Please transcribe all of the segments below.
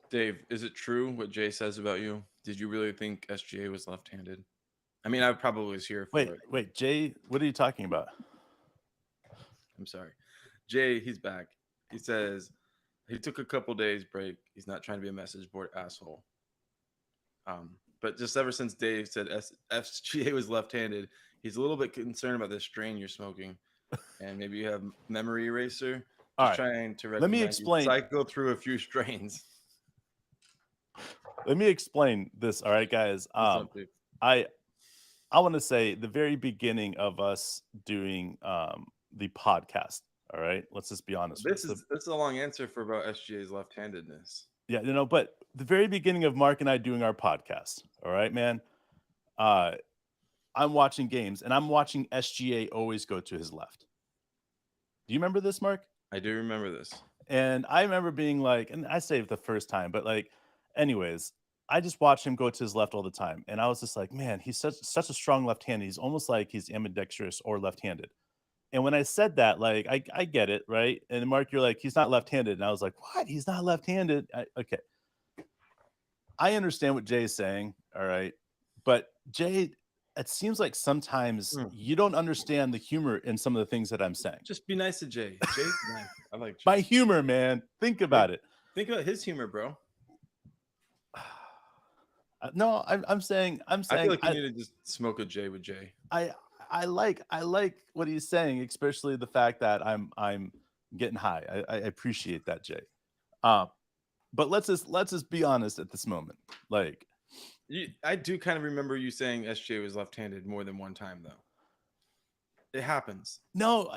Dave, is it true what Jay says about you? Did you really think SGA was left-handed? I mean, I probably was here for it. Wait, Jay, what are you talking about? I'm sorry. Jay, he's back. He says he took a couple days break. He's not trying to be a message board asshole. But just ever since Dave said SGA was left-handed, he's a little bit concerned about this strain you're smoking, and maybe you have memory eraser. All Just right, trying to let me recommend you explain. cycle through a few strains. Let me explain this. All right, guys. What's up, Dave? I I want to say the very beginning of us doing the podcast. All right, let's just be honest with This this. is this is a long answer for about SGA's left-handedness. Yeah, but the very beginning of Mark and I doing our podcast. All right, man. Uh, I'm watching games and I'm watching SGA always go to his left. Do you remember this, Mark? I do remember this. And I remember being like, and I say it the first time, but like, anyways, I just watched him go to his left all the time. And I was just like, man, he's such a strong left hand. He's almost like he's ambidextrous or left handed. And when I said that, like, I get it, right? And Mark, you're like, he's not left handed. And I was like, what? He's not left handed. Okay. I understand what Jay is saying. All right. But Jay, it seems like sometimes Hmm. you don't understand the humor in some of the things that I'm saying. Just be nice to Jay. Jay's nice. I like Jay. My humor, man. Think about it. Think about his humor, bro. No, I'm saying I feel like you need to just smoke a J with Jay. I I like what he's saying, especially the fact that I'm getting high. I appreciate that, Jay. Um, but let's just be honest at this moment. Like, I do kind of remember you saying SJ was left-handed more than one time, though. It happens. no,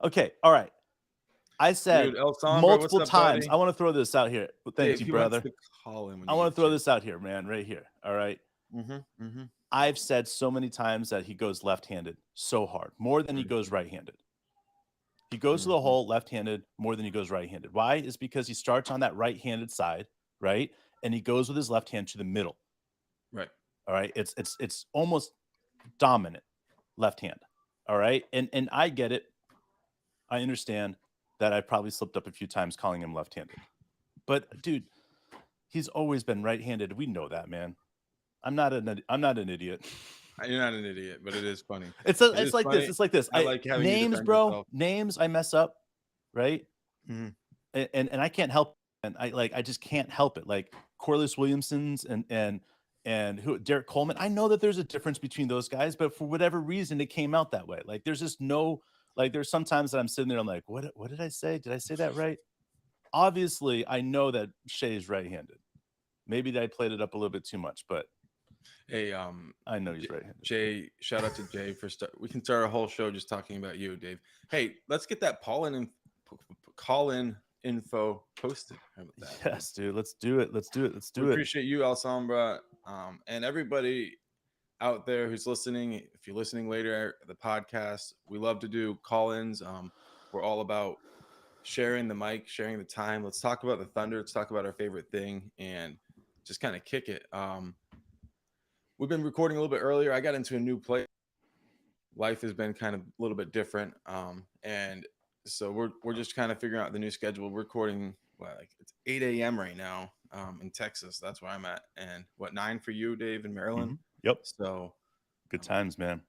okay, all right. I said Dude, El Sombra, what's multiple up, times. buddy? I want to throw this out here. Thank Dave, you, he wants brother. to call in when I you want get to throw a chance. this out here, man, right here. All right. I've said so many times that he goes left-handed so hard, more than he goes right-handed. He goes to the hole left-handed more than he goes right-handed. Why? Is because he starts on that right-handed side, right? And he goes with his left hand to the middle. Right. All right. It's almost dominant left hand. All right. And I get it. I understand that I probably slipped up a few times calling him left-handed. But dude, he's always been right-handed. We know that, man. I'm not an idiot. You're not an idiot, but it is funny. It's It is like funny. this. It's like this. I like having you Names, defend bro. yourself. Names I mess up, right? Mhm. And I can't help it. And I just can't help it. Like Corliss Williamson's and who Derek Coleman. I know that there's a difference between those guys, but for whatever reason, it came out that way. Like there's just no like there's sometimes that I'm sitting there, I'm like, what did I say? Did I say that right? Obviously, I know that Shea is right-handed. Maybe I played it up a little bit too much, but Hey, I know he's right-handed. Jay, shout out to Jay for we can start a whole show just talking about you, Dave. Hey, let's get that call in info posted. How about that? Yes, dude. Let's do it. We appreciate you, El Sombra, and everybody out there who's listening. If you're listening later the podcast, we love to do call-ins. We're all about sharing the mic, sharing the time. Let's talk about the Thunder. Let's talk about our favorite thing and just kind of kick it. We've been recording a little bit earlier. I got into a new place. Life has been kind of a little bit different, and so we're just kind of figuring out the new schedule. We're recording like it's 8 a.m. right now in Texas. That's where I'm at, and 9 for you, Dave, in Maryland. Yep. So good times, man.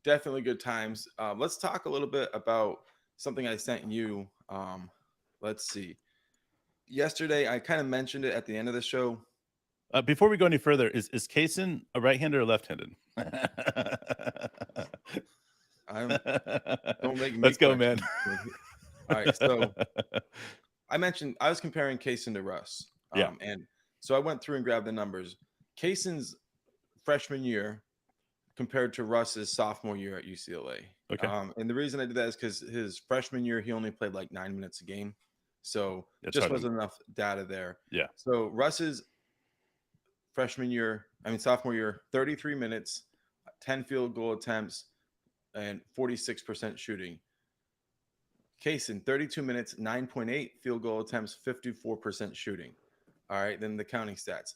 Definitely good times. Let's talk a little bit about something I sent you. Let's see. Yesterday, I kind of mentioned it at the end of the show. Before we go any further, is Kaysen a right-handed or left-handed? Don't make me. Let's go, man. All right, so I mentioned I was comparing Kaysen to Russ. Yeah. And so I went through and grabbed the numbers. Kaysen's freshman year compared to Russ's sophomore year at UCLA. Okay. And the reason I did that is because his freshman year, he only played like 9 minutes a game. So just wasn't enough data there. Yeah. So Russ's sophomore year, 33 minutes, 10 field goal attempts, and 46% shooting. Kaysen, 32 minutes, 9.8 field goal attempts, 54% shooting. All right, then the counting stats.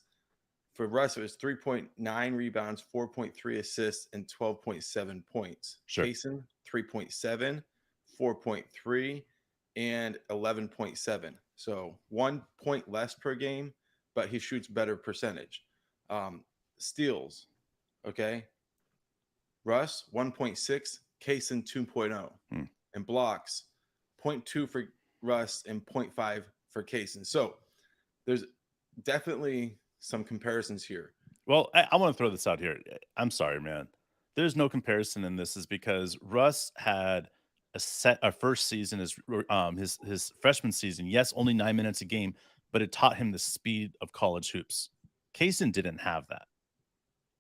For Russ, it was 3.9 rebounds, 4.3 assists, and 12.7 points. Sure. Kaysen, 3.7, 4.3, and 11.7. So 1 point less per game, but he shoots better percentage. Steals, okay. Russ 1.6, Kaysen 2.0, Hmm. and blocks zero point 0.2 for Russ and zero point 0.5 for Kaysen. So there's definitely some comparisons here. Well, I want to throw this out here. I'm sorry, man. There's no comparison in this, is because Russ had a first season as his freshman season. Yes, only 9 minutes a game, but it taught him the speed of college hoops. Kaysen didn't have that.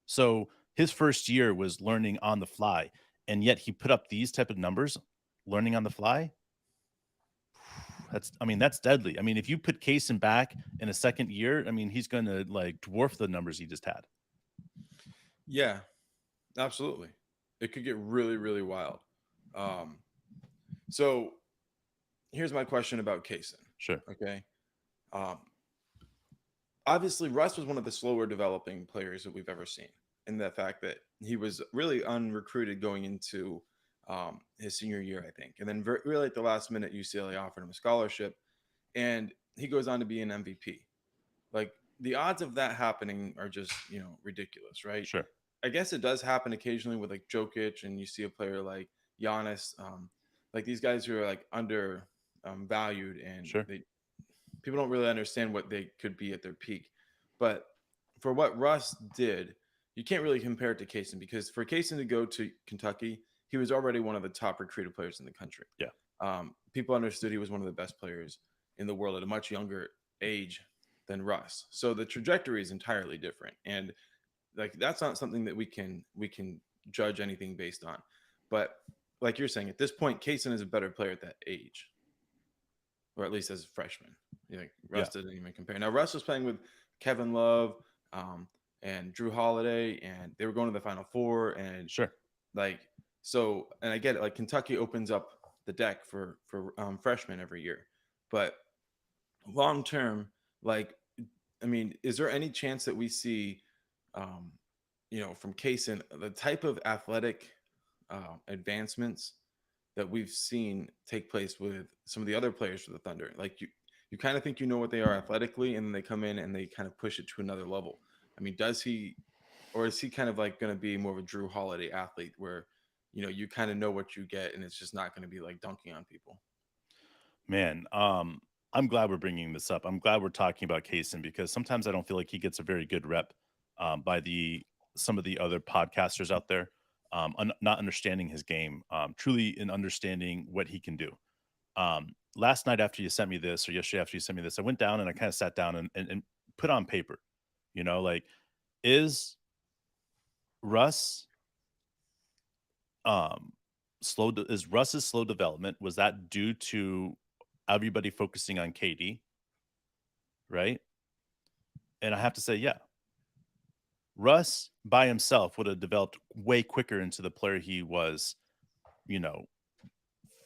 So his first year was learning on the fly, and yet he put up these type of numbers learning on the fly. That's deadly. I mean, if you put Kaysen back in a second year, I mean, he's going to like dwarf the numbers he just had. Yeah, absolutely. It could get really, really wild. Um, so here's my question about Kaysen. Sure. Okay. Um, Obviously, Russ was one of the slower developing players that we've ever seen, in the fact that he was really unrecruited going into his senior year, I think. And then, really at the last minute, UCLA offered him a scholarship, and he goes on to be an MVP. Like, the odds of that happening are just, ridiculous, right? Sure. I guess it does happen occasionally with like Jokic, and you see a player like Giannis, like these guys who are like under valued, and Sure. they people don't really understand what they could be at their peak. But for what Russ did, you can't really compare it to Kaysen, because for Kaysen to go to Kentucky, he was already one of the top recruited players in the country. Yeah. People understood he was one of the best players in the world at a much younger age than Russ. So the trajectory is entirely different, and like that's not something that we can judge anything based on. But like you're saying, at this point, Kaysen is a better player at that age, or at least as a freshman. You think Yeah. Russ didn't even compare. Now Russ was playing with Kevin Love, um, and Drew Holiday, and they were going to the Final Four, and Sure. like so. And I get it. Like Kentucky opens up the deck for freshmen every year, but long term, like I mean, is there any chance that we see, um, from Kaysen, the type of athletic advancements that we've seen take place with some of the other players for the Thunder? Like you kind of think you know what they are athletically, and then they come in and they kind of push it to another level. I mean, does he, or is he kind of like going to be more of a Drew Holiday athlete where, you kind of know what you get, and it's just not going to be like dunking on people? Man, I'm glad we're bringing this up. I'm glad we're talking about Kaysen, because sometimes I don't feel like he gets a very good rep by the some of the other podcasters out there, not understanding his game, truly in understanding what he can do. Last night after you sent me this, or yesterday after you sent me this, I went down and I kind of sat down and put on paper, like, is Russ um is Russ's slow development, was that due to everybody focusing on KD, right? And I have to say, yeah, Russ by himself would have developed way quicker into the player he was, you know,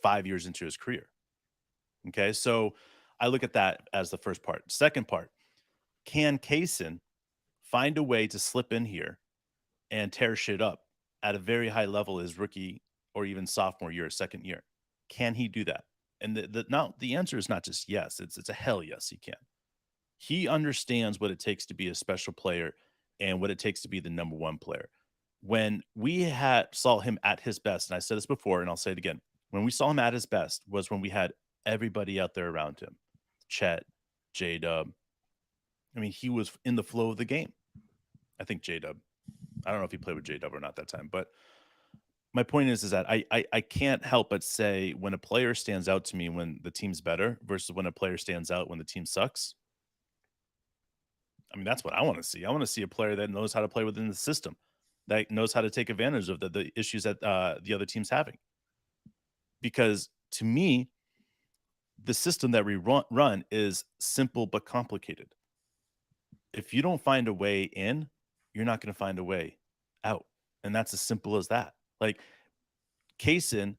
5 years into his career. Okay. So I look at that as the first part. Second part, can Kaysen find a way to slip in here and tear shit up at a very high level his rookie or even sophomore year, second year? Can he do that? And the answer is not just yes, it's a hell yes, he can. He understands what it takes to be a special player and what it takes to be the number one player. When we had saw him at his best, and I said this before and I'll say it again, when we saw him at his best was when we had everybody out there around him. Chet, J Dub. I mean, he was in the flow of the game. I think J Dub. I don't know if he played with J Dub or not that time, but my point is that I can't help but say, when a player stands out to me when the team's better versus when a player stands out when the team sucks, I mean, that's what I want to see. I want to see a player that knows how to play within the system, that knows how to take advantage of the issues that the other team's having. Because to me, the system that we run is simple but complicated. If you don't find a way in, you're not going to find a way out. And that's as simple as that. Like, Kaysen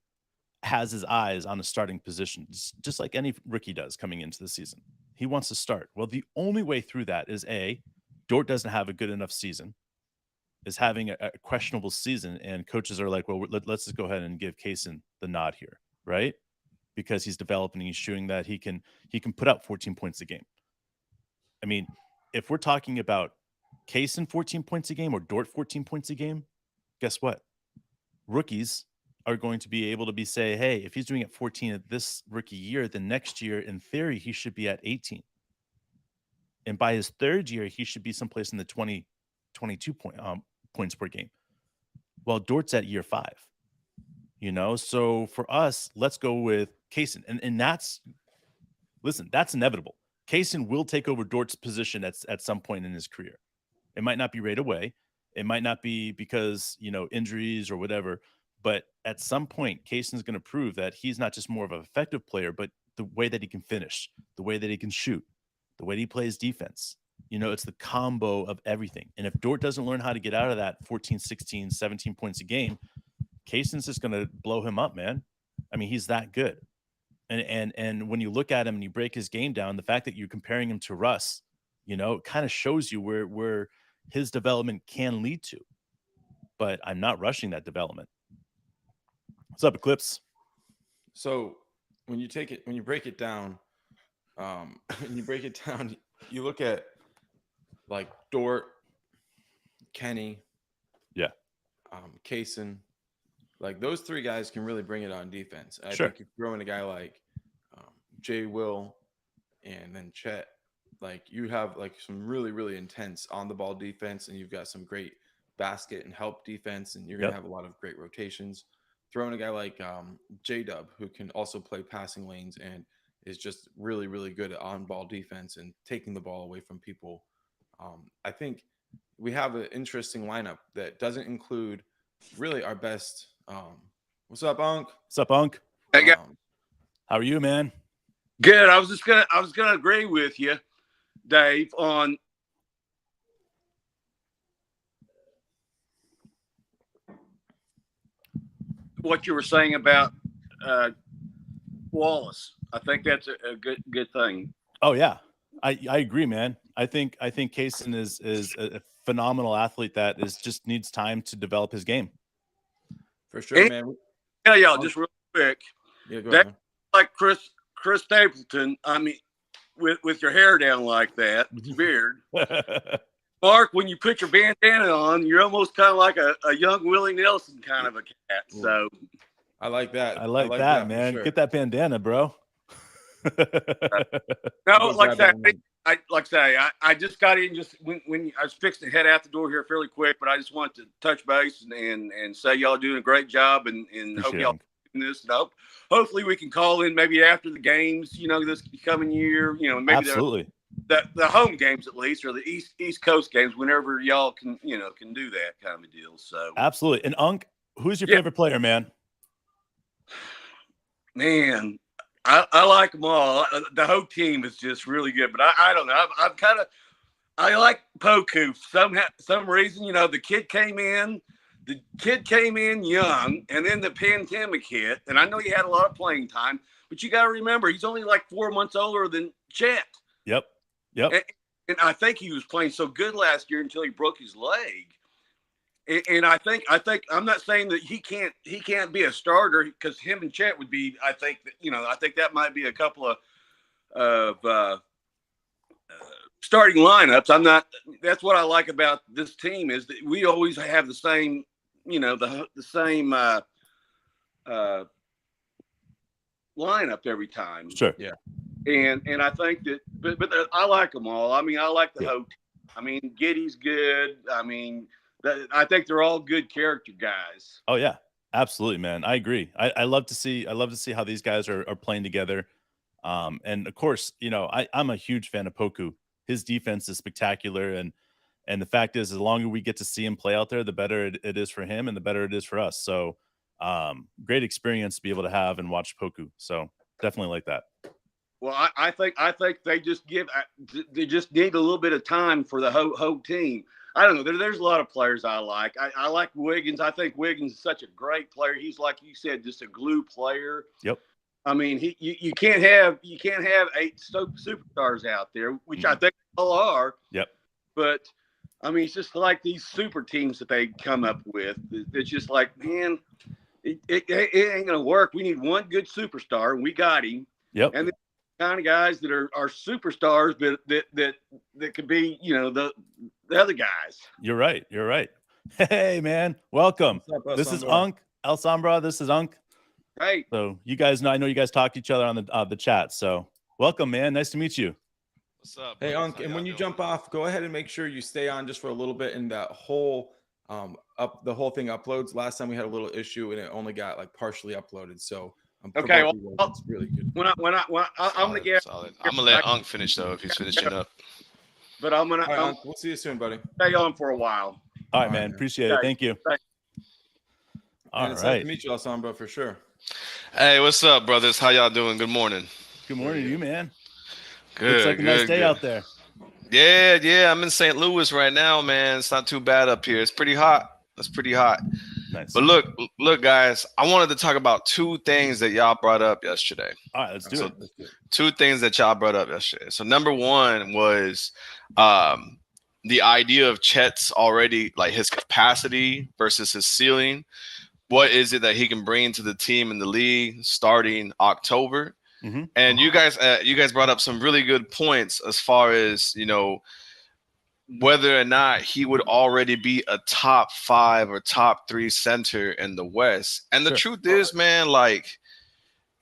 has his eyes on a starting position, just like any rookie does coming into the season. He wants to start. Well, the only way through that is A, Dort doesn't have a good enough season, is having a questionable season, and coaches are like, well, let's just go ahead and give Kaysen the nod here, right? Because he's developing, he's showing that he can put up 14 points a game. I mean, if we're talking about Kaysen 14 points a game or Dort 14 points a game, guess what? Rookies are going to be able to be say, hey, if he's doing it 14 at this rookie year, then next year, in theory, he should be at 18. And by his third year, he should be someplace in the 20, 22 points per game. Well, Dort's at year 5. So for us, let's go with Kaysen. And that's inevitable. Kaysen will take over Dort's position at some point in his career. It might not be right away. It might not be because, injuries or whatever. But at some point, Kaysen's going to prove that he's not just more of an effective player, but the way that he can finish, the way that he can shoot, the way he plays defense. It's the combo of everything. And if Dort doesn't learn how to get out of that 14, 16, 17 points a game, Kaysen's just going to blow him up, man. I mean, he's that good. And when you look at him and you break his game down, the fact that you're comparing him to Russ, it kind of shows you where his development can lead to. But I'm not rushing that development. What's up, Eclipse? So when you break it down, you look at like Dort, Kenny, Kaysen. Like those 3 guys can really bring it on defense. I think you throw in a guy like Jay Will and then Chet, like you have like some really, really intense on the ball defense, and you've got some great basket and help defense, and you're going to have a lot of great rotations. Throw in a guy like J-Dub, who can also play passing lanes and is just really, really good at on ball defense and taking the ball away from people. I think we have an interesting lineup that doesn't include really our best. What's up, Unc? What's up, Unc? Hey, how are you, man? Good. I was gonna agree with you, Dave, on what you were saying about Wallace. I think that's a good thing. Oh yeah, I agree, man. I think Kaysen is a phenomenal athlete that just needs time to develop his game. For sure, man. Yeah, just real quick. Yeah, go ahead. Like Chris Stapleton. I mean, with your hair down like that, with your beard. Mark, when you put your bandana on, you're almost kind of like a young Willie Nelson kind of a cat. So I like that. I like that, man. Sure. Get that bandana, bro. No, like that. I just got in just when I was fixing to head out the door here fairly quick, but I just wanted to touch base and say y'all doing a great job and hope y'all doing this. And hopefully we can call in maybe after the games, this coming year, maybe absolutely the home games at least, or the East Coast games, whenever y'all can do that kind of a deal. So absolutely. And Unc, who's your favorite player, man? Man, I like them all. The whole team is just really good, but I don't know. I like Poku for some reason. The kid came in young, and then the pandemic hit, and I know he had a lot of playing time, but you got to remember he's only like 4 months older than Chet. Yep. And I think he was playing so good last year until he broke his leg. And I think I'm not saying that he can't be a starter, because him and Chet would be. I think that might be a couple of starting lineups. I'm not. That's what I like about this team, is that we always have the same, the same lineup every time. Sure. Yeah. And I think that, but I like them all. I mean, I like the whole team. I mean, Giddy's good. I mean, I think they're all good character guys. Oh yeah, absolutely, man. I agree. I love to see how these guys are playing together. And of course, I'm a huge fan of Poku. His defense is spectacular, and the fact is, the longer we get to see him play out there, the better it is for him, and the better it is for us. So, great experience to be able to have and watch Poku. So definitely like that. Well, I think they just need a little bit of time for the whole team. I don't know. There's a lot of players I like. I like Wiggins. I think Wiggins is such a great player. He's, like you said, just a glue player. Yep. I mean, you can't have 8 superstars out there, which I think all are. Yep. But I mean, it's just like these super teams that they come up with. It's just like, man, it ain't gonna work. We need one good superstar, and we got him. Yep. And kind of guys that are superstars, but that could be, the other guys. You're right. You're right. Hey, man, welcome. This is Unk El Sombra. This is Unk. Right. So you guys know, I know you guys talk to each other on the chat. So welcome, man. Nice to meet you. What's up? Hey, Unk, and when you jump off, go ahead and make sure you stay on just for a little bit, and that whole the whole thing uploads. Last time we had a little issue and it only got like partially uploaded. So okay, well, it's really good. I'm gonna get solid. I'm gonna let Unk finish though if he's finishing up. But I'm gonna. All right, Unk, we'll see you soon, buddy. Stay on for a while. All right, man. Appreciate it. Thank you. All right. Nice to meet you, El Sombra, for sure. Hey, what's up, brothers? How y'all doing? Good morning. Good morning to you, man. Good. Looks like a nice day out there. Yeah. I'm in St. Louis right now, man. It's not too bad up here. It's pretty hot. It's pretty hot. Nice. But look, guys. I wanted to talk about two things that y'all brought up yesterday. All right, let's do it. Two things that y'all brought up yesterday. So number one was the idea of Chet's already, like, his capacity versus his ceiling. What is it that he can bring to the team in the league starting October? Mm-hmm. And you guys brought up some really good points as far as, whether or not he would already be a top 5 or top 3 center in the West. And the truth is, man, like,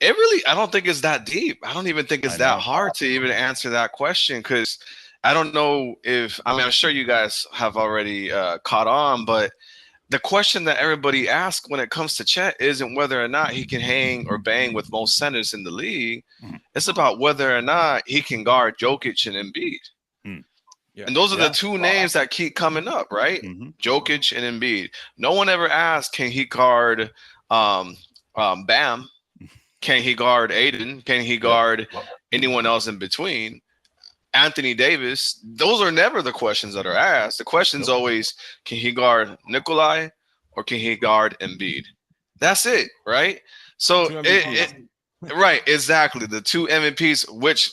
I don't think it's that deep. I don't even think it's that hard to even answer that question, because I don't know I'm sure you guys have already caught on, but the question that everybody asks when it comes to Chet isn't whether or not he can hang or bang with most centers in the league. Mm-hmm. It's about whether or not he can guard Jokic and Embiid. Mm-hmm. Yeah. And those are the two names that keep coming up, right? Mm-hmm. Jokic and Embiid. No one ever asked, can he guard Bam? Can he guard Aiden? Can he guard anyone else in between? Anthony Davis, those are never the questions that are asked. The question's always, can he guard Nikolai or can he guard Embiid? That's it, right? So, right, exactly. The two MVPs, which,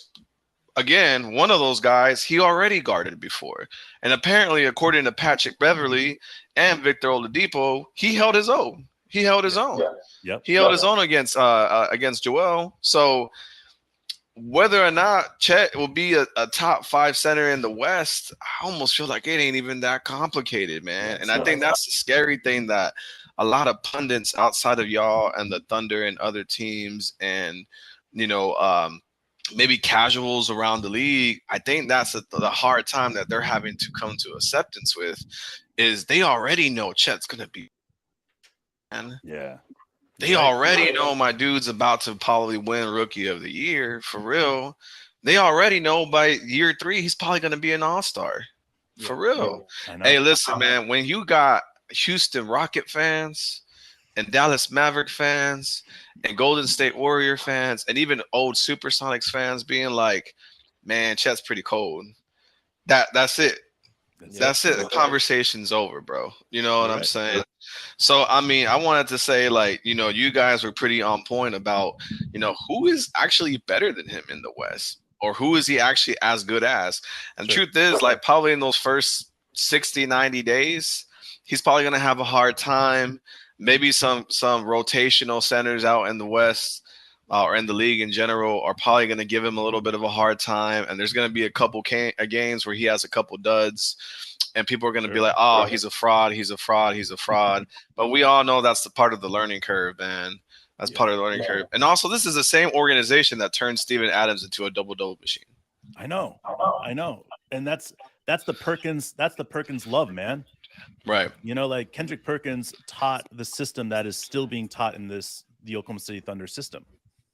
again, one of those guys, he already guarded before. And apparently, according to Patrick Beverley and Victor Oladipo, he held his own. He held his own. Yep. He held his own against Joel. So, whether or not Chet will be a top 5 center in the West, I almost feel like it ain't even that complicated, man. And I think that's the scary thing that a lot of pundits outside of y'all and the Thunder and other teams and, maybe casuals around the league, I think that's the hard time that they're having to come to acceptance with, is they already know Chet's going to be. Man. Yeah. They already know my dude's about to probably win Rookie of the Year, for real. They already know by year 3 he's probably going to be an all-star, for real. Hey, listen, man, when you got Houston Rocket fans and Dallas Maverick fans and Golden State Warrior fans and even old Supersonics fans being like, man, Chet's pretty cold, that's it. That's it. The conversation's over, bro. You know what I'm saying? So, I mean, I wanted to say, like, you guys were pretty on point about, who is actually better than him in the West, or who is he actually as good as? And the truth is, like, probably in those first 60, 90 days, he's probably going to have a hard time. Maybe some rotational centers out in the West or in the league in general are probably going to give him a little bit of a hard time. And there's going to be a couple games where he has a couple duds. And people are going to be like, oh, he's a fraud. He's a fraud. He's a fraud. But we all know that's the part of the learning curve, man. That's part of the learning curve. And also, this is the same organization that turned Steven Adams into a double-double machine. I know. And that's the Perkins. That's the Perkins love, man. Right. Like Kendrick Perkins taught the system that is still being taught in the Oklahoma City Thunder system.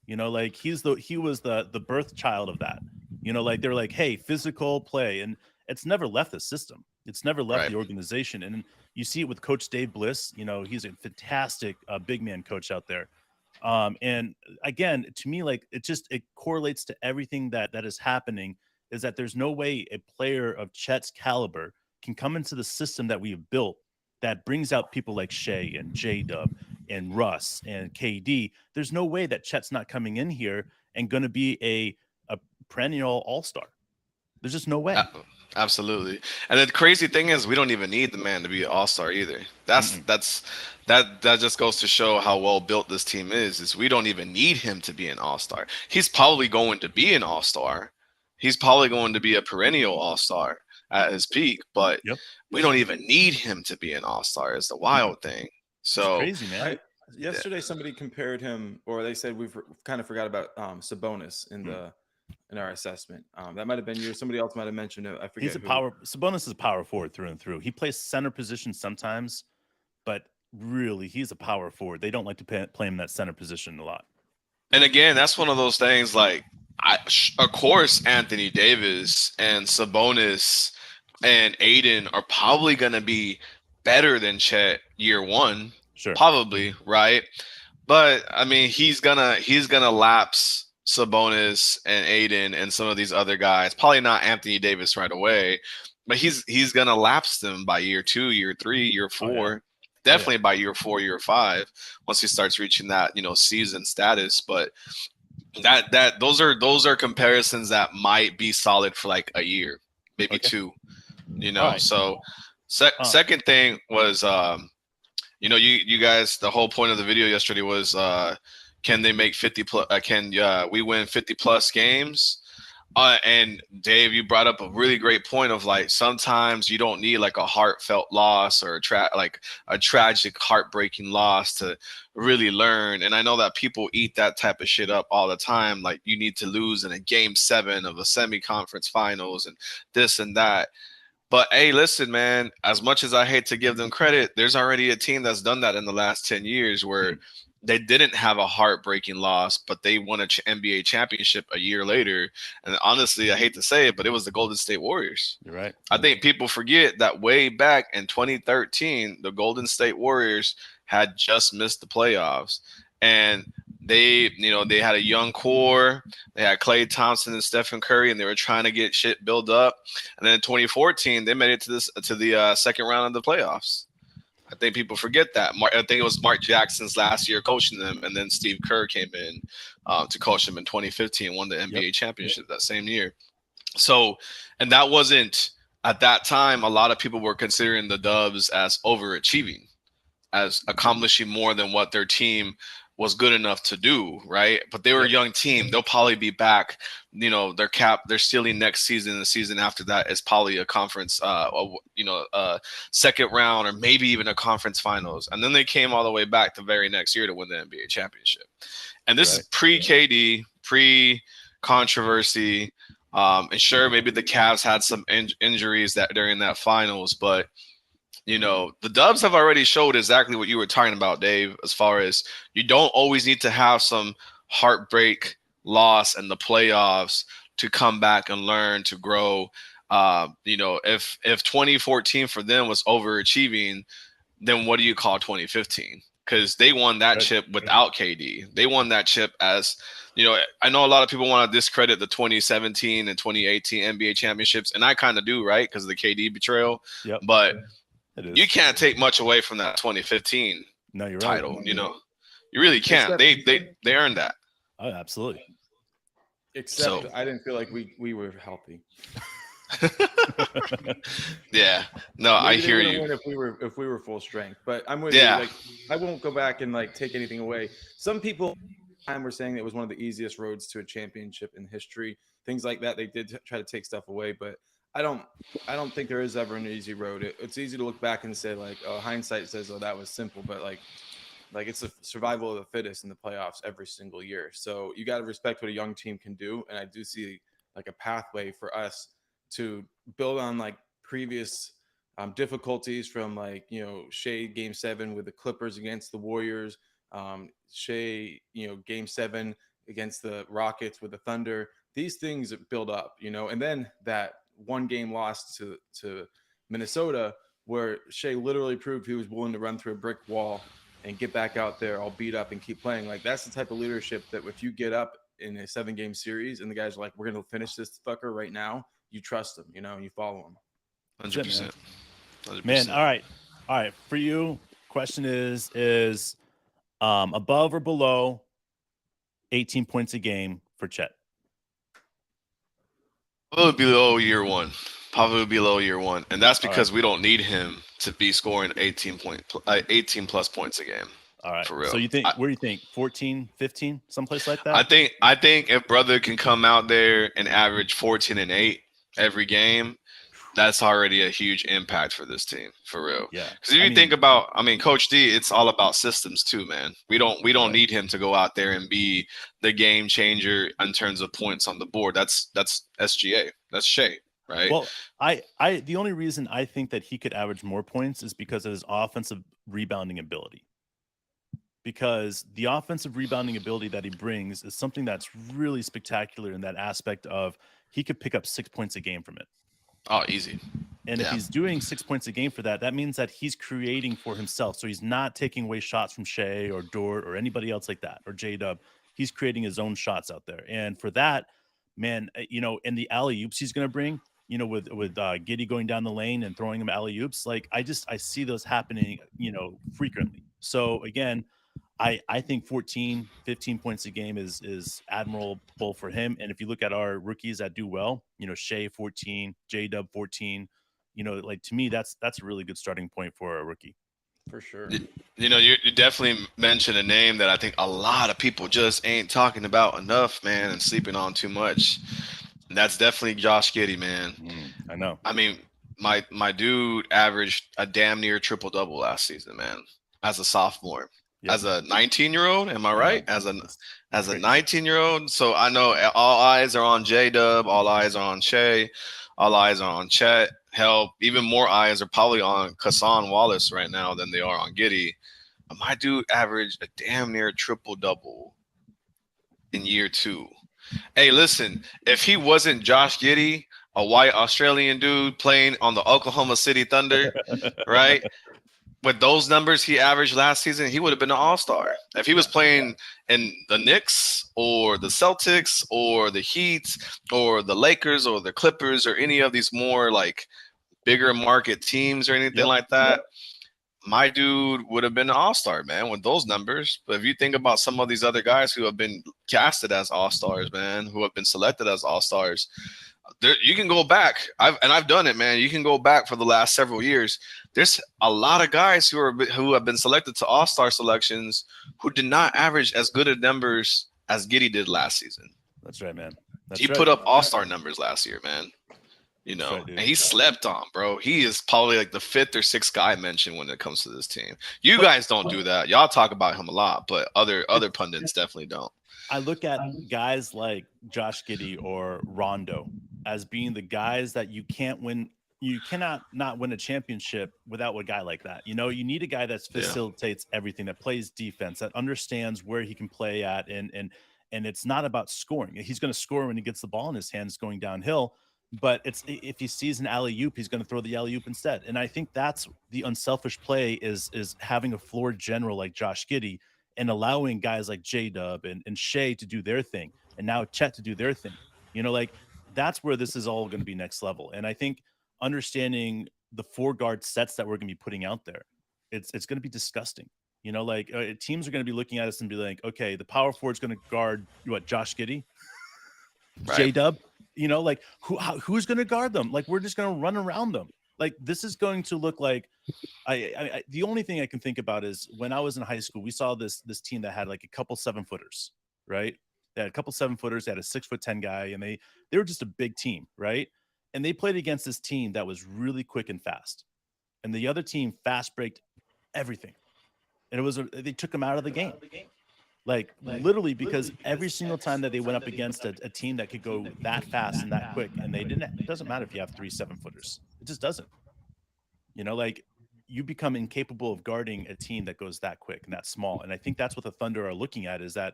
Like he was the birth child of that. Like they're like, hey, physical play, and it's never left the system. It's never left the organization. And you see it with Coach Dave Bliss. He's a fantastic big man coach out there. And again, to me, like it correlates to everything that is happening, is that there's no way a player of Chet's caliber can come into the system that we have built that brings out people like Shea and J-Dub and Russ and KD. There's no way that Chet's not coming in here and going to be a perennial all-star. There's just no way. Absolutely. And the crazy thing is we don't even need the man to be an all-star either. That just goes to show how well built this team is we don't even need him to be an all-star. He's probably going to be an all-star. He's probably going to be a perennial all-star at his peak, but we don't even need him to be an all-star is the wild thing. So it's crazy, man. Yesterday somebody compared him, or they said we've kind of forgot about Sabonis in our assessment. That might have been you. Somebody else might have mentioned it. I forget. Sabonis is a power forward through and through. He plays center position sometimes, but really he's a power forward. They don't like to play him that center position a lot. And again, that's one of those things like, of course, Anthony Davis and Sabonis and Aiden are probably going to be better than Chet year one. Sure. Probably, right? But I mean, he's gonna lapse Sabonis and Aiden and some of these other guys. Probably not Anthony Davis right away, but he's gonna lapse them by year 2, year 3, year 4. Definitely by year 4, year 5, once he starts reaching that, season status. But those are comparisons that might be solid for like a year, maybe 2. So second thing was you guys, the whole point of the video yesterday was can they make 50 plus can we win 50 plus games? And Dave, you brought up a really great point of like sometimes you don't need like a heartfelt loss or a tragic, heartbreaking loss to really learn. And I know that people eat that type of shit up all the time. Like you need to lose in a game 7 of a semi-conference finals and this and that. But hey, listen, man, as much as I hate to give them credit, there's already a team that's done that in the last 10 years where they didn't have a heartbreaking loss, but they won an NBA championship a year later. And honestly, I hate to say it, but it was the Golden State Warriors. You're right. I think people forget that way back in 2013, the Golden State Warriors had just missed the playoffs. And they had a young core. They had Klay Thompson and Stephen Curry, and they were trying to get shit built up. And then in 2014, they made it to the second round of the playoffs. I think people forget that. I think it was Mark Jackson's last year coaching them, and then Steve Kerr came in to coach them in 2015, won the NBA championship that same year. So, and that wasn't at that time. A lot of people were considering the Dubs as overachieving, as accomplishing more than what their team was good enough to do, right? But they were a young team. They'll probably be back. Their ceiling next season, the season after that is probably a conference, second round or maybe even a conference finals. And then they came all the way back the very next year to win the NBA championship. And this is pre-KD, pre-controversy. And sure, maybe the Cavs had some injuries that during that finals, but the Dubs have already showed exactly what you were talking about, Dave, as far as you don't always need to have some heartbreak loss in the playoffs to come back and learn to grow. If 2014 for them was overachieving, then what do you call 2015? Because they won that chip without KD. They won that chip as, I know a lot of people want to discredit the 2017 and 2018 NBA championships, and I kind of do, right? Because of the KD betrayal. Yep. But you can't take much away from that 2015 title. Right. You really can't. They earned that. Oh, absolutely. Except I didn't feel like we were healthy. Yeah. No, I hear you. If we were full strength, but I'm with you. Like, I won't go back and like take anything away. Some people were saying it was one of the easiest roads to a championship in history. Things like that. They did try to take stuff away, but I don't think there is ever an easy road. It's easy to look back and say like, oh, hindsight says, oh, that was simple, but like it's a survival of the fittest in the playoffs every single year. So you got to respect what a young team can do. And I do see like a pathway for us to build on like previous difficulties from like, Shea game 7 with the Clippers against the Warriors, Shea, game 7 against the Rockets with the Thunder. These things build up, and then that one game loss to Minnesota where Shea literally proved he was willing to run through a brick wall and get back out there all beat up and keep playing. Like that's the type of leadership that if you get up in a 7-game series and the guys are like, we're going to finish this fucker right now, you trust them, and you follow them. 100%. Man, all right. For you, question is above or below 18 points a game for Chet? Probably below year one. Probably below year one, and that's All right. because we don't need him to be scoring 18 plus points a game. All right. For So real. you think, where do you think? 14, 15, someplace like I that? think I think if brother can come out there and average 14 and 8 every game, that's already a huge impact for this team, for real. Yeah. Because if I you think mean, about, I mean, Coach D, it's all about systems too, man. We don't right. need him to go out there and be the game changer in terms of points on the board. That's SGA. That's Shea, right? Well, the only reason I think that he could average more points is because of his offensive rebounding ability. Because the offensive rebounding ability that he brings is something that's really spectacular in that aspect of he could pick up 6 points a game from it. Oh, easy. And if Yeah. he's doing 6 points a game for that, that means that he's creating for himself. So he's not taking away shots from Shea or Dort or anybody else like that, or J Dub. He's creating his own shots out there. And for that, man, in the alley oops he's going to bring, with Giddy going down the lane and throwing him alley oops, like I see those happening, frequently. So again, I think 14, 15 points a game is admirable for him. And if you look at our rookies that do well, Shea 14, J Dub 14, like to me, that's a really good starting point for a rookie. For sure. You definitely mentioned a name that I think a lot of people just ain't talking about enough, man, and sleeping on too much. And that's definitely Josh Giddey, man. I know. I mean, my dude averaged a damn near triple double last season, man, as a sophomore. Yep. As a 19-year-old, am I I right? know. As a Crazy. 19-year-old, so I know all eyes are on J Dub, all eyes are on Shea, all eyes are on Chet. Hell, even more eyes are probably on Kassan Wallace right now than they are on Giddy. My dude averaged a damn near triple double in year two. Hey, listen, if he wasn't Josh Giddy, a white Australian dude playing on the Oklahoma City Thunder, right? With those numbers he averaged last season, he would have been an all-star. If he was playing in the Knicks or the Celtics or the Heat or the Lakers or the Clippers or any of these more like bigger market teams or anything Yep. like that, my dude would have been an all-star, man, with those numbers. But if you think about some of these other guys who have been casted as all-stars, man, who have been selected as all-stars, you can go back. I've done it, man. You can go back for the last several years. There's a lot of guys who have been selected to all-star selections who did not average as good of numbers as Giddy did last season. That's right, man. That's He right. put up all-star numbers last year, man. That's right, dude. And he slept on, bro. He is probably like the fifth or sixth guy mentioned when it comes to this team. You guys don't do that. Y'all talk about him a lot, but other pundits definitely don't. I look at guys like Josh Giddey or Rondo as being the guys that you can't win. You cannot not win a championship without a guy like that. You need a guy that facilitates everything, that plays defense, that understands where he can play at, and it's not about scoring. He's going to score when he gets the ball in his hands going downhill, but it's if he sees an alley oop, he's going to throw the alley oop instead. And I think that's the unselfish play is having a floor general like Josh Giddey and allowing guys like J Dub and Shea to do their thing, and now Chet to do their thing. Like that's where this is all going to be next level. And I think understanding the four guard sets that we're going to be putting out there, it's going to be disgusting. Teams are going to be looking at us and be like, okay, the power forward's going to guard what, Josh Giddey, J Dub, like who's going to guard them? Like we're just going to run around them. Like this is going to look like the only thing I can think about is when I was in high school, we saw this team that had like a couple 7-footers, right? They had a couple 7-footers, they had a 6'10" guy, and they were just a big team, right? And they played against this team that was really quick and fast, and the other team fast breaked everything, and they took them out of the game. Like literally, because every single time that they went up against a team that could go that fast and that quick, and it doesn't matter if you have 3 7-footers, it just doesn't. Like you become incapable of guarding a team that goes that quick and that small. And I think that's what the Thunder are looking at is that,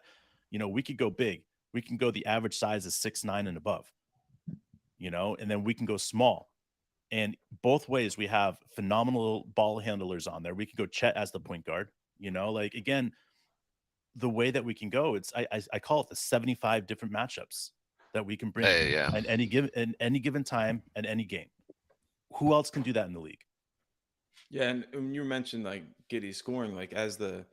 we could go big. We can go the average size is 6'9" and above, and then we can go small. And both ways we have phenomenal ball handlers on there. We can go Chet as the point guard, like again, the way that we can go, I call it the 75 different matchups that we can bring at any given time and any game. Who else can do that in the league? Yeah, and when you mentioned like Giddy scoring, like as the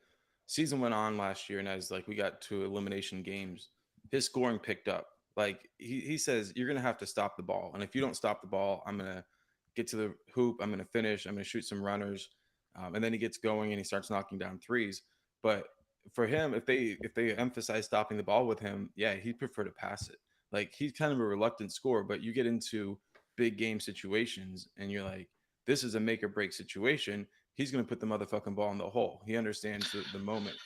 season went on last year, and as like we got to elimination games, his scoring picked up. Like he says, you're gonna have to stop the ball, and if you don't stop the ball, I'm gonna get to the hoop. I'm gonna finish. I'm gonna shoot some runners, and then he gets going and he starts knocking down threes. But for him, if they emphasize stopping the ball with him, yeah, he'd prefer to pass it. Like he's kind of a reluctant scorer, but you get into big game situations and you're like, this is a make or break situation. He's gonna put the motherfucking ball in the hole. He understands the moment.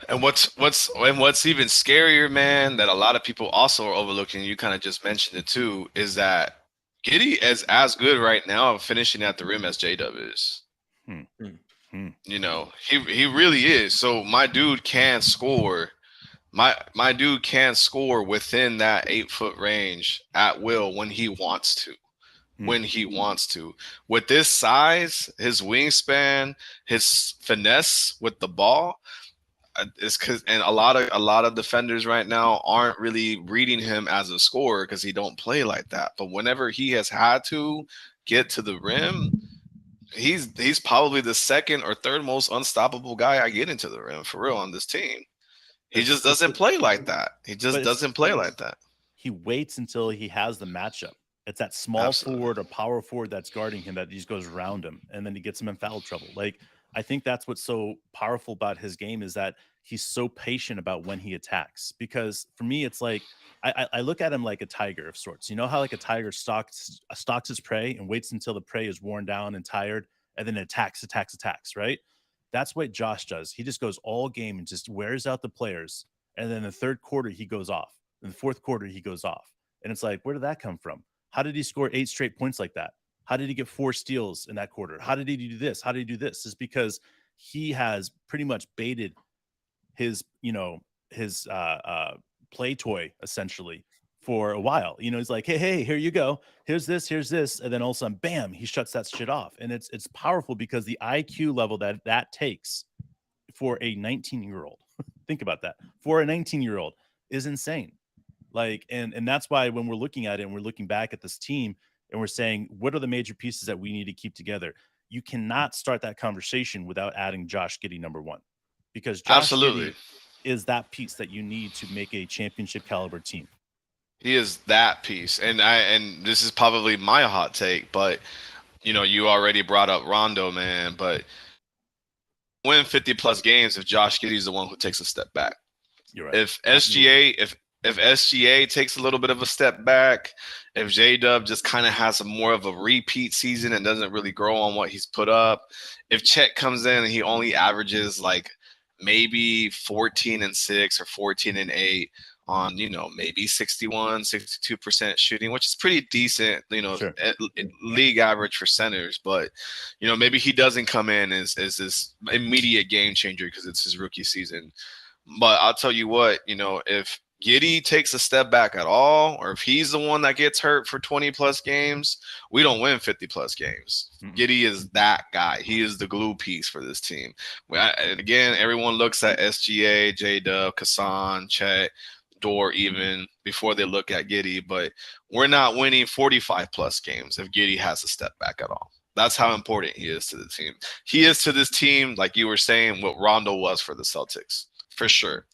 And what's even scarier, man, that a lot of people also are overlooking, you kind of just mentioned it too, is that Giddy is as good right now finishing at the rim as J Dub is. Hmm. Hmm. Hmm. You know, he really is. So my dude can score. My dude can score within that 8 foot range at will when he wants to. When he wants to. With this size, his wingspan, his finesse with the ball, it's because and a lot of defenders right now aren't really reading him as a scorer because he don't play like that. But whenever he has had to get to the rim, he's probably the second or third most unstoppable guy I get into the rim for real on this team. He just It's doesn't play like that. He But just it's doesn't play like that. he waits until he has the matchup. It's that small Absolutely. forward or power forward that's guarding him that just goes around him and then he gets him in foul trouble. Like I think that's what's so powerful about his game is that he's so patient about when he attacks. Because for me, it's like I look at him like a tiger of sorts. You know how like a tiger stalks his prey and waits until the prey is worn down and tired and then attacks, right? That's what Josh does. He just goes all game and just wears out the players. And then the third quarter, he goes off. In the fourth quarter, he goes off. And it's like, where did that come from? How did he score 8 straight points like that? How did he get 4 steals in that quarter? How did he do this? How did he do this? Is because he has pretty much baited his, his play toy essentially for a while. He's like, hey, here you go. Here's this. And then all of a sudden, bam, he shuts that shit off. And it's powerful because the IQ level that takes for a 19-year-old, think about that, for a 19-year-old is insane. Like, and that's why when we're looking at it and we're looking back at this team and we're saying, what are the major pieces that we need to keep together? You cannot start that conversation without adding Josh Giddey number one, because Josh Absolutely. Giddey is that piece that you need to make a championship caliber team. He is that piece. And this is probably my hot take, but you already brought up Rondo, man, but win 50 plus games if Josh Giddey's the one who takes a step back. You're right. If Absolutely. if SGA takes a little bit of a step back, if J Dub just kind of has more of a repeat season and doesn't really grow on what he's put up, if Chet comes in and he only averages like maybe 14-6 or 14-8 on maybe 61-62% shooting, which is pretty decent, Sure. league average for centers, but maybe he doesn't come in as this immediate game changer because it's his rookie season. But I'll tell you what, if Giddey takes a step back at all, or if he's the one that gets hurt for 20 plus games, we don't win 50 plus games. Giddey is that guy. He is the glue piece for this team. And again, everyone looks at SGA, J Dub, Kassan, Chet, Dort even before they look at Giddey, but we're not winning 45 plus games if Giddey has a step back at all. That's how important he is to the team. He is to this team, like you were saying, what Rondo was for the Celtics. For sure.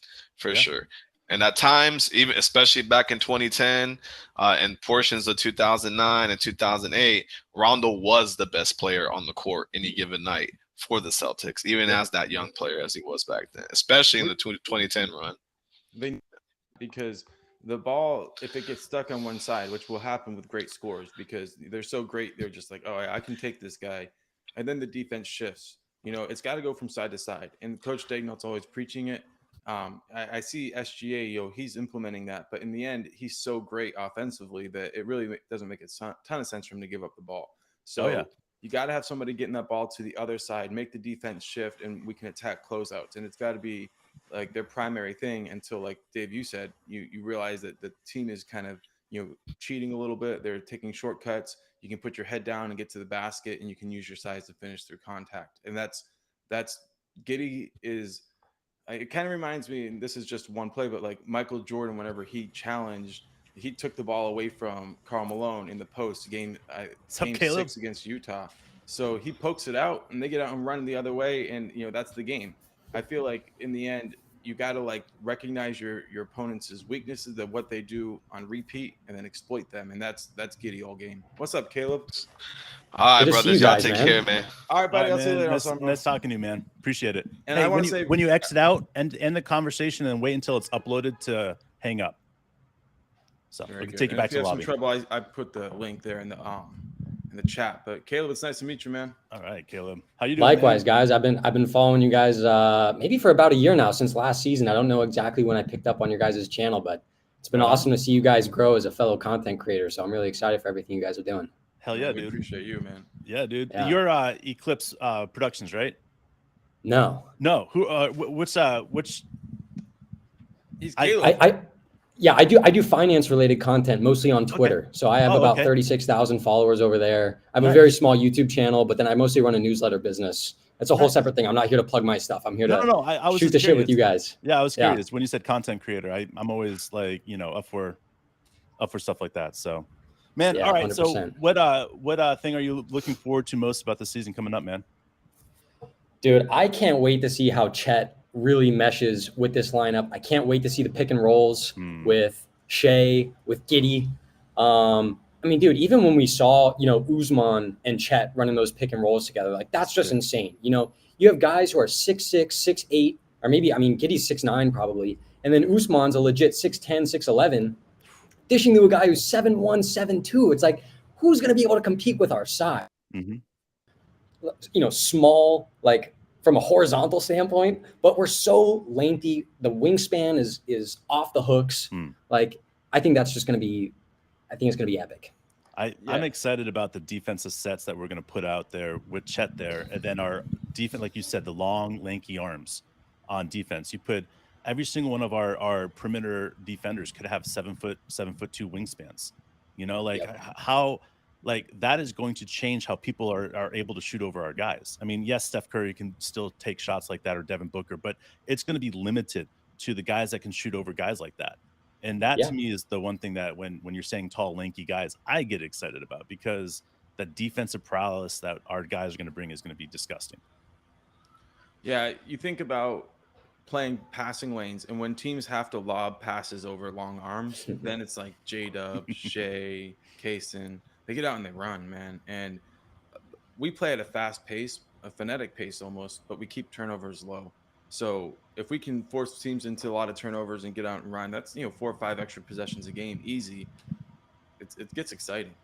And at times, even especially back in 2010 and portions of 2009 and 2008, Rondo was the best player on the court any given night for the Celtics, even as that young player as he was back then, especially in the 2010 run. Because the ball, if it gets stuck on one side, which will happen with great scores because they're so great, they're just like, oh, I can take this guy. And then the defense shifts. It's got to go from side to side. And Coach Dagnall's always preaching it. I see SGA, he's implementing that. But in the end, he's so great offensively that it really doesn't make a ton of sense for him to give up the ball. So you got to have somebody getting that ball to the other side, make the defense shift, and we can attack closeouts. And it's got to be like their primary thing until, like Dave, you said, you realize that the team is kind of, cheating a little bit. They're taking shortcuts. You can put your head down and get to the basket, and you can use your size to finish through contact. And that's Giddey is. It kind of reminds me, and this is just one play, but like Michael Jordan, whenever he took the ball away from Karl Malone in the post game 6 against Utah. So he pokes it out, and they get out and run the other way, and that's the game. I feel like in the end, you got to like recognize your opponent's weaknesses, that what they do on repeat, and then exploit them. And that's Giddy all game. What's up, Caleb? All right, Good to see brothers. you Y'all guys, take man. care, man. All right, buddy. All I'll right, see you man. later. Nice talking to you, man. Appreciate it. And hey, I want to say, when you exit out, end the conversation and wait until it's uploaded to hang up. So we can take you back to the lobby. If you have some trouble, I put the link there in the chat. But Caleb, it's nice to meet you, man. All right, Caleb. How you doing? Likewise, man? guys. I've been following you guys maybe for about a year now, since last season. I don't know exactly when I picked up on your guys' channel, but it's been awesome to see you guys grow as a fellow content creator. So I'm really excited for everything you guys are doing. Hell yeah, we dude. Appreciate you, man. Yeah, dude. Yeah. You're Eclipse Productions, right? No. Who which He's Caleb. I do finance related content, mostly on Twitter. Okay. So I have about 36,000 followers over there. I have a very small YouTube channel, but then I mostly run a newsletter business. That's a whole separate thing. I'm not here to plug my stuff. I'm here to I was shoot the shit with you guys. Yeah, I was curious. When you said content creator, I'm always like, up for stuff like that. So, man, all right. 100%. So what thing are you looking forward to most about the season coming up, man? Dude, I can't wait to see how Chet really meshes with this lineup. I can't wait to see the pick and rolls with Shea, with Giddy. I mean, dude, even when we saw, Usman and Chet running those pick and rolls together, like that's just insane. You have guys who are 6'6", 6'8", or maybe, Giddy's 6'9" probably. And then Usman's a legit 6'10", 6'11", dishing to a guy who's 7'1", 7'2". It's like, who's going to be able to compete with our size? Small, like from a horizontal standpoint, but we're so lengthy. The wingspan is off the hooks. Like, I think it's going to be epic. I'm excited about the defensive sets that we're going to put out there with Chet there. And then our defense, like you said, the long, lanky arms on defense. You put every single one of our perimeter defenders could have 7'2" wingspans. How that is going to change how people are able to shoot over our guys. I mean, yes, Steph Curry can still take shots like that, or Devin Booker, but it's going to be limited to the guys that can shoot over guys like that. And that to me is the one thing that when you're saying tall, lanky guys, I get excited about, because the defensive prowess that our guys are going to bring is going to be disgusting. Yeah, you think about playing passing lanes, and when teams have to lob passes over long arms, then it's like J-Dub, Shea, Kaysen. They get out and they run, man. And we play at a fast pace, a frenetic pace almost, but we keep turnovers low. So if we can force teams into a lot of turnovers and get out and run, that's 4 or 5 extra possessions a game, easy. It gets exciting.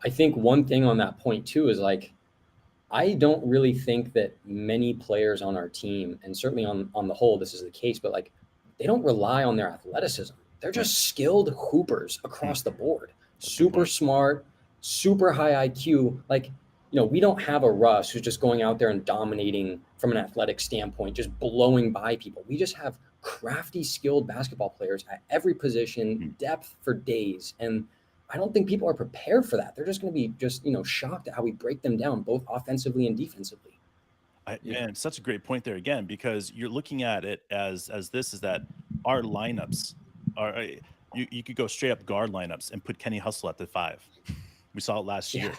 I think one thing on that point too is like, I don't really think that many players on our team, and certainly on the whole this is the case, but like they don't rely on their athleticism. They're just skilled hoopers across the board. Super smart, super high IQ. Like, we don't have a Russ who's just going out there and dominating from an athletic standpoint, just blowing by people. We just have crafty, skilled basketball players at every position, depth for days. And I don't think people are prepared for that. They're just going to be shocked at how we break them down, both offensively and defensively. And such a great point there again, because you're looking at it as this is that our lineups are, you could go straight up guard lineups and put Kenny Hustle at the 5. We saw it last year,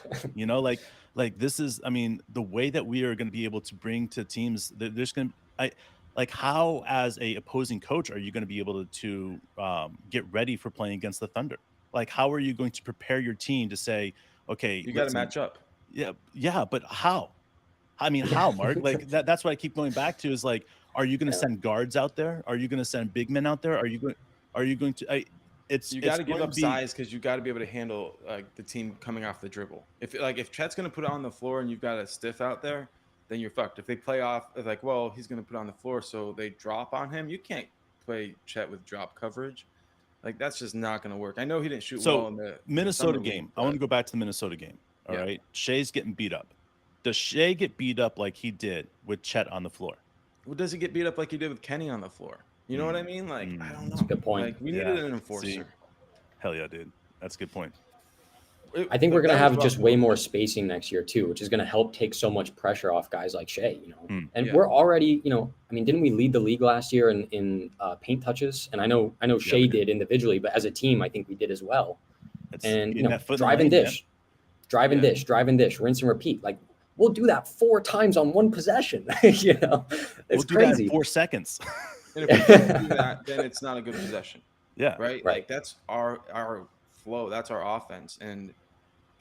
like this is, the way that we are going to be able to bring to teams, there's going to, how as a opposing coach are you going to be able to get ready for playing against the Thunder? Like, how are you going to prepare your team to say, okay, you got to match up? Yeah, but how? How, Mark? Like that's what I keep going back to is like, are you going to send guards out there? Are you going to send big men out there? Are you going to? You got to give up size, because you got to be able to handle the team coming off the dribble. If Chet's going to put it on the floor and you've got a stiff out there, then you're fucked. If they play off, like, well, he's going to put it on the floor, so they drop on him. You can't play Chet with drop coverage. Like, that's just not going to work. I know he didn't shoot well in the Minnesota game. I want to go back to the Minnesota game. All right. Shea's getting beat up. Does Shea get beat up like he did with Chet on the floor? Well, does he get beat up like he did with Kenny on the floor? You know what I mean? Like, I don't know. That's a good point. Like, we needed an enforcer. See? Hell yeah, dude. That's a good point. I think we're going to have just way more spacing next year too, which is going to help take so much pressure off guys like Shea, And we're already, didn't we lead the league last year in paint touches? And I know Shea did individually, but as a team, I think we did as well. And drive and dish, rinse and repeat. Like, we'll do that 4 times on one possession. It's we'll do crazy. that in 4 seconds. And if we can't do that, then it's not a good possession. Yeah. Right? Right. Like that's our flow. That's our offense. And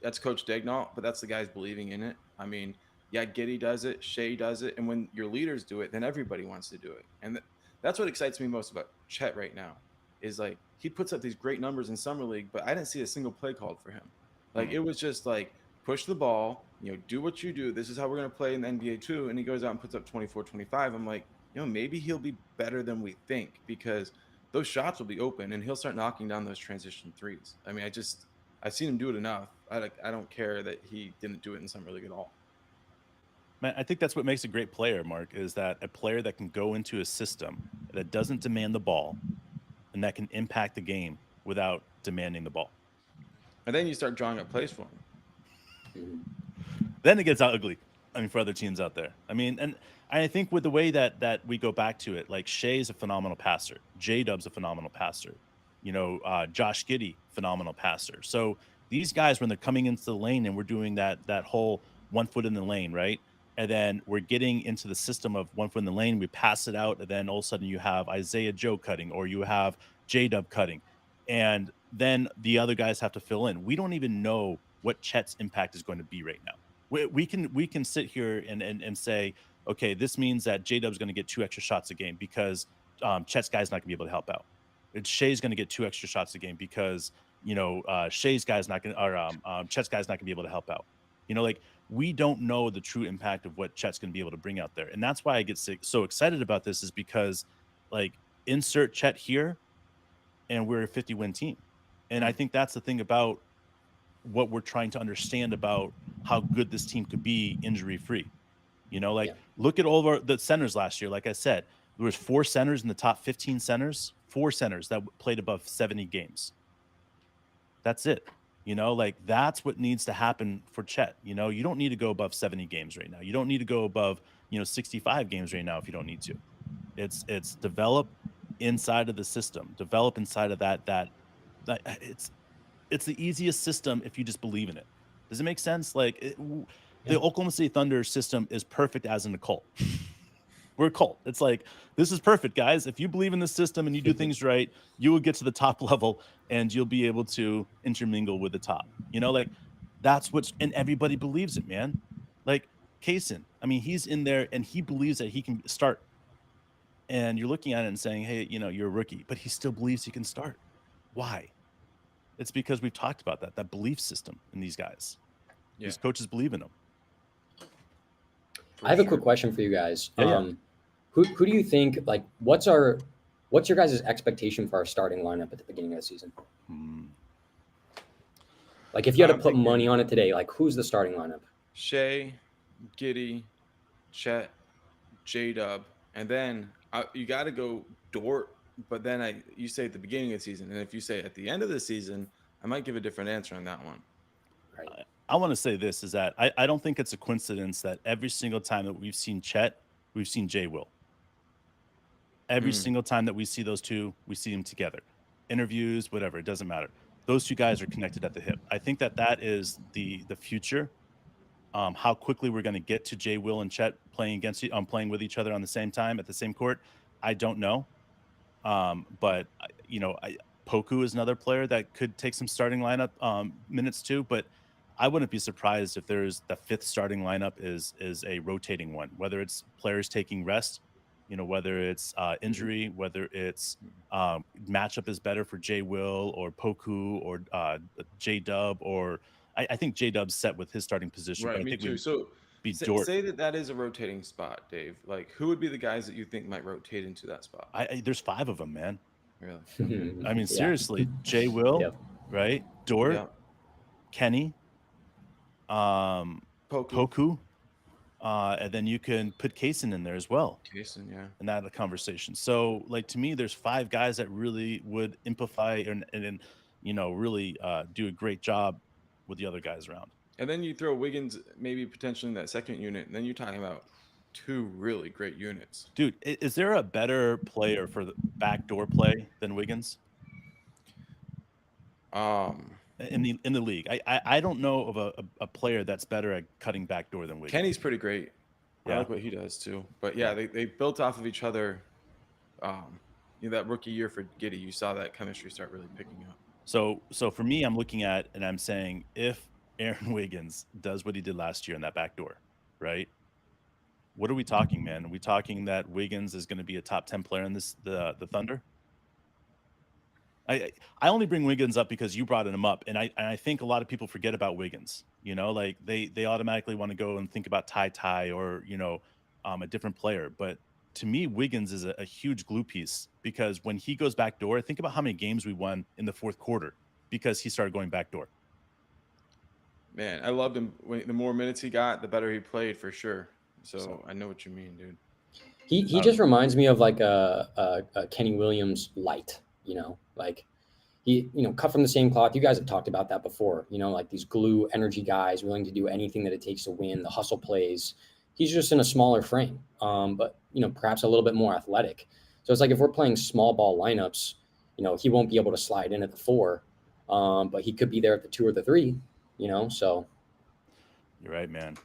that's Coach Daignault, but that's the guys believing in it. I mean, yeah, Giddy does it, Shea does it, and when your leaders do it, then everybody wants to do it. And that's what excites me most about Chet right now. Is like he puts up these great numbers in summer league, but I didn't see a single play called for him. Like it was just like push the ball, do what you do. This is how we're going to play in the NBA too. And he goes out and puts up 24, 25. I'm like, maybe he'll be better than we think because those shots will be open and he'll start knocking down those transition threes. I mean, I've seen him do it enough. I don't care that he didn't do it in summer league at all. Man, I think that's what makes a great player, Mark, is that a player that can go into a system that doesn't demand the ball and that can impact the game without demanding the ball. And then you start drawing up plays for him. Then it gets ugly. I mean, for other teams out there. I mean, and I think with the way that we go back to it, like Shea's a phenomenal passer. J-Dub's a phenomenal passer. Josh Giddey, phenomenal passer. So these guys, when they're coming into the lane and we're doing that whole 1 foot in the lane, right? And then we're getting into the system of 1 foot in the lane, we pass it out, and then all of a sudden you have Isaiah Joe cutting or you have J-Dub cutting. And then the other guys have to fill in. We don't even know what Chet's impact is going to be right now. We can sit here and say, okay, this means that J-Dub's going to get 2 extra shots a game because Chet's guy's not going to be able to help out. Shea's going to get 2 extra shots a game because Shea's guy's not going to, or Chet's guy's not going to be able to help out. Like we don't know the true impact of what Chet's going to be able to bring out there, and that's why I get so excited about this is because like insert Chet here, and we're a 50-win team, and I think that's the thing about what we're trying to understand about how good this team could be injury free. Look at all of the centers last year. Like I said, there was 4 centers in the top 15 centers, 4 centers that played above 70 games. That's it. That's what needs to happen for Chet. You don't need to go above 70 games right now. You don't need to go above, 65 games right now if you don't need to. It's develop inside of the system, develop inside of that it's the easiest system if you just believe in it. Does it make sense? The Oklahoma City Thunder system is perfect as in a cult. We're a cult. It's like, this is perfect, guys. If you believe in the system and you do things right, you will get to the top level and you'll be able to intermingle with the top. That's and everybody believes it, man. Like Kaysen, I mean, he's in there and he believes that he can start. And you're looking at it and saying, hey, you're a rookie, but he still believes he can start. Why? It's because we've talked about that belief system in these guys. Yeah. These coaches believe in them. I have a quick question for you guys. Who do you think, like, what's your guys' expectation for our starting lineup at the beginning of the season? Like, if you had to put money on it today, like, who's the starting lineup? Shea, Giddey, Chet, J-Dub, and then you got to go Dort. But then you say at the beginning of the season, and if you say at the end of the season, I might give a different answer on that one. Right. I want to say this is that I don't think it's a coincidence that every single time that we've seen Chet, we've seen Jay Will. Every single time that we see those two, we see them together. Interviews, whatever, it doesn't matter. Those two guys are connected at the hip. I think that is the future. How quickly we're going to get to Jay Will and Chet playing with each other on the same time at the same court, I don't know. But Poku is another player that could take some starting lineup minutes too. But I wouldn't be surprised if there's the 5th starting lineup is a rotating one, whether it's players taking rest, whether it's injury, whether it's matchup is better for Jay Will or Poku or J Dub, or I think J Dub's set with his starting position. Right, but me too. So say that is a rotating spot, Dave. Like, who would be the guys that you think might rotate into that spot? There's 5 of them, man. Really? I mean, seriously, Jay Will, right? Dort, Kenny, Poku, and then you can put Kaysen in there as well. Kaysen, yeah. In that conversation. So, like, to me, there's 5 guys that really would amplify and really do a great job with the other guys around. And then you throw Wiggins maybe potentially in that second unit, and then you're talking about 2 really great units. Dude, is there a better player for the backdoor play than Wiggins? In the league, I don't know of a player that's better at cutting backdoor than Wiggins. Kenny's pretty great. I like what he does too. But yeah, they built off of each other that rookie year for Giddy, you saw that chemistry start really picking up. So for me, I'm looking at and I'm saying if Aaron Wiggins does what he did last year in that back door, right? What are we talking, man? Are we talking that Wiggins is going to be a top 10 player in the Thunder? I only bring Wiggins up because you brought him up, and I think a lot of people forget about Wiggins. Like they automatically want to go and think about Ty or a different player. But to me, Wiggins is a huge glue piece because when he goes back door, think about how many games we won in the fourth quarter because he started going back door. Man, I loved him. The more minutes he got, the better he played for sure. So I know what you mean, dude. He just reminds me of like a Kenny Williams light, like he, cut from the same cloth. You guys have talked about that before, like these glue energy guys willing to do anything that it takes to win, the hustle plays. He's just in a smaller frame, but, perhaps a little bit more athletic. So it's like if we're playing small ball lineups, he won't be able to slide in at the 4, but he could be there at the 2 or the 3, so. You're right, man.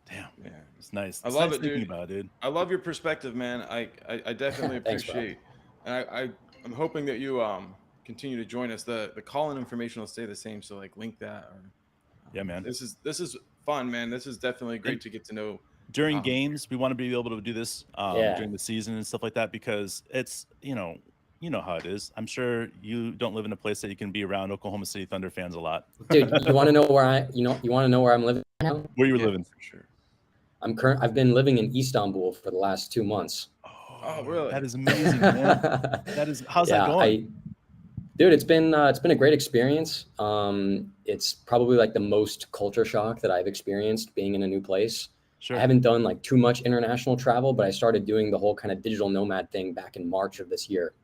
Damn, yeah, it's nice. I love nice it, dude. About, dude. I love your perspective, man. I definitely Thanks, appreciate, and I'm hoping that you continue to join us. The call-in information will stay the same, so like link that. Or, yeah, man. This is fun, man. This is definitely great to get to know. During games, we want to be able to do this during the season and stuff like that because it's you know how it is. I'm sure you don't live in a place that you can be around Oklahoma City Thunder fans a lot. Dude, you want to know where you want to know where I'm living now? Where you living? For sure. I've been living in Istanbul for the last 2 months. Oh, really? That is amazing, man. How's that going? Dude, it's been a great experience. It's probably like the most culture shock that I've experienced being in a new place. Sure. I haven't done like too much international travel, but I started doing the whole kind of digital nomad thing back in March of this year.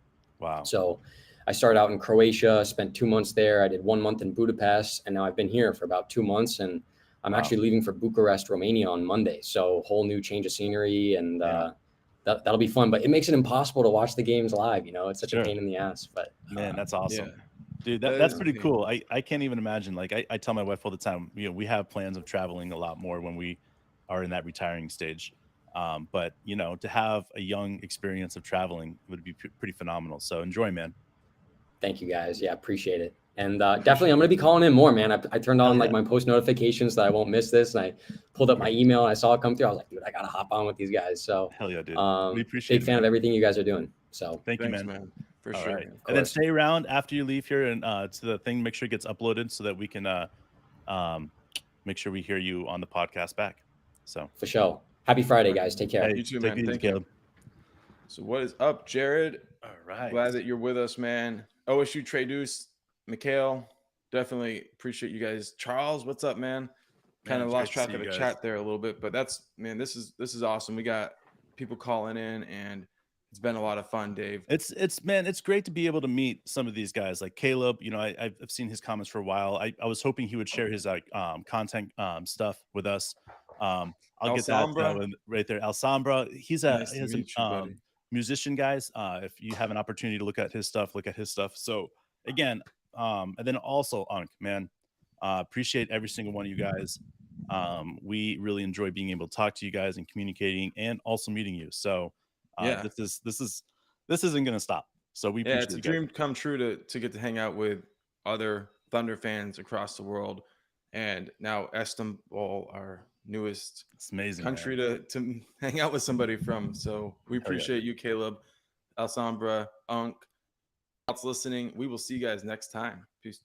Wow. So I started out in Croatia, spent 2 months there. I did 1 month in Budapest, and now I've been here for about 2 months, and I'm actually leaving for Bucharest, Romania on Monday. So whole new change of scenery, and that'll be fun. But it makes it impossible to watch the games live. It's such a pain in the ass. But man, that's awesome. Yeah. Dude, that's pretty cool. I can't even imagine. Like I tell my wife all the time, we have plans of traveling a lot more when we are in that retiring stage. But to have a young experience of traveling would be pretty phenomenal. So enjoy, man. Thank you guys. Yeah, appreciate it. And definitely I'm going to be calling in more, man. I turned on like my post notifications so that I won't miss this. And I pulled up my email and I saw it come through. I was like, dude, I got to hop on with these guys. So hell yeah, dude. We appreciate big fan of everything you guys are doing. So thanks, you, man. For all sure. Right. And then stay around after you leave here and to the thing, make sure it gets uploaded so that we can make sure we hear you on the podcast back. So for sure. Happy Friday, guys. Take care. Hey, you too, man. Thank you. So what is up, Jared? All right. Glad that you're with us, man. OSU Traduce, Mikhail, definitely appreciate you guys. Charles, what's up, man? Kind of lost track of the chat there a little bit, but this is awesome. We got people calling in, and it's been a lot of fun, Dave. It's great to be able to meet some of these guys like Caleb. I've seen his comments for a while. I was hoping he would share his content stuff with us. I'll get that right there. Alsambra, he's a musician, guys. If you have an opportunity to look at his stuff. So again, and then also Unk, man, appreciate every single one of you guys. We really enjoy being able to talk to you guys and communicating, and also meeting you. So this isn't gonna stop. So we appreciate it's a dream come true to get to hang out with other Thunder fans across the world, and now Istanbul, our newest country to hang out with somebody from. So we appreciate you, Caleb, Alsambra, Unk, listening. We will see you guys next time. Peace.